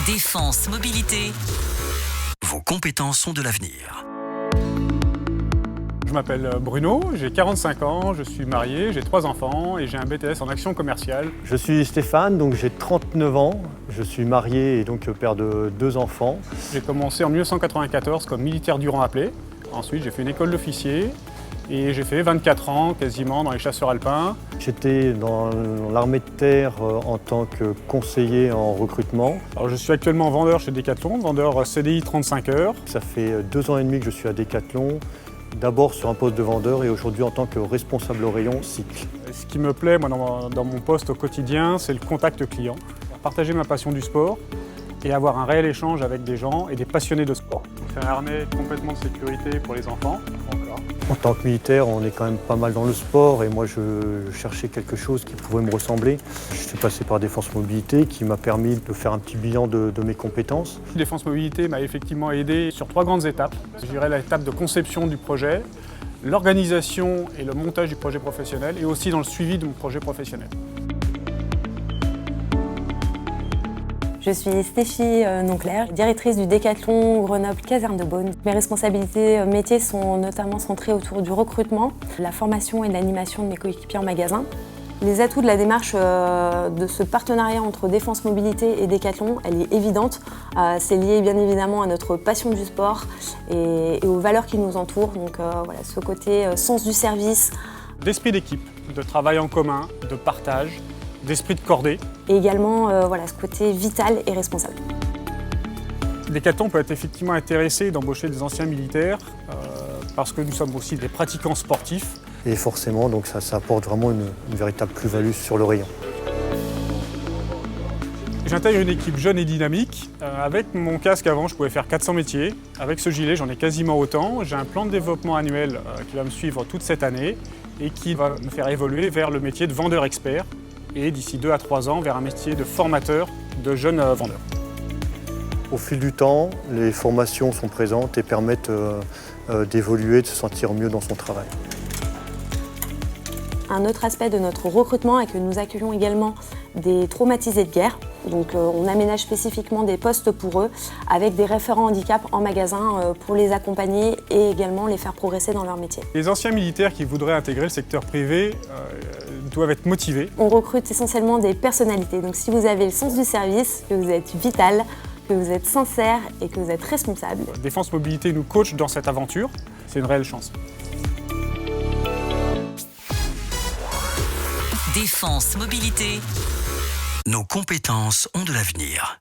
Défense Mobilité. Vos compétences sont de l'avenir. Je m'appelle Bruno, j'ai 45 ans, je suis marié, j'ai 3 enfants et j'ai un BTS en action commerciale. Je suis Stéphane, donc j'ai 39 ans, je suis marié et donc père de 2 enfants. J'ai commencé en 1994 comme militaire durant appelé. Ensuite j'ai fait une école d'officier et j'ai fait 24 ans quasiment dans les chasseurs alpins. J'étais dans l'armée de terre en tant que conseiller en recrutement. Alors, je suis actuellement vendeur chez Decathlon, vendeur CDI 35 heures. Ça fait 2 ans et demi que je suis à Decathlon. D'abord sur un poste de vendeur et aujourd'hui en tant que responsable au rayon cycle. Et ce qui me plaît moi, dans mon poste au quotidien, c'est le contact client. Partager ma passion du sport et avoir un réel échange avec des gens et des passionnés de sport. C'est un harnais complètement de sécurité pour les enfants. En tant que militaire, on est quand même pas mal dans le sport et moi je cherchais quelque chose qui pouvait me ressembler. Je suis passé par Défense Mobilité qui m'a permis de faire un petit bilan de mes compétences. Défense Mobilité m'a effectivement aidé sur 3 grandes étapes. Je dirais l'étape de conception du projet, l'organisation et le montage du projet professionnel et aussi dans le suivi de mon projet professionnel. Je suis Stéphie Nonclair, directrice du Decathlon Grenoble Caserne de Beaune. Mes responsabilités métiers sont notamment centrées autour du recrutement, la formation et l'animation de mes coéquipiers en magasin. Les atouts de la démarche de ce partenariat entre Défense Mobilité et Decathlon, elle est évidente. C'est lié bien évidemment à notre passion du sport et aux valeurs qui nous entourent. Donc voilà, ce côté sens du service. D'esprit d'équipe, de travail en commun, de partage, d'esprit de cordée. Et également voilà, ce côté vital et responsable. Decathlon peut être effectivement intéressé d'embaucher des anciens militaires parce que nous sommes aussi des pratiquants sportifs. Et forcément, donc ça apporte vraiment une véritable plus-value sur le rayon. J'intègre une équipe jeune et dynamique. Avec mon casque avant, je pouvais faire 400 métiers. Avec ce gilet, j'en ai quasiment autant. J'ai un plan de développement annuel qui va me suivre toute cette année et qui va me faire évoluer vers le métier de vendeur expert et d'ici 2 à 3 ans vers un métier de formateur de jeunes vendeurs. Au fil du temps, les formations sont présentes et permettent d'évoluer, de se sentir mieux dans son travail. Un autre aspect de notre recrutement est que nous accueillons également des traumatisés de guerre. Donc on aménage spécifiquement des postes pour eux avec des référents handicap en magasin pour les accompagner et également les faire progresser dans leur métier. Les anciens militaires qui voudraient intégrer le secteur privé doivent être motivés. On recrute essentiellement des personnalités. Donc si vous avez le sens du service, que vous êtes vital, que vous êtes sincère et que vous êtes responsable. Défense Mobilité nous coach dans cette aventure. C'est une réelle chance. Défense Mobilité. Nos compétences ont de l'avenir.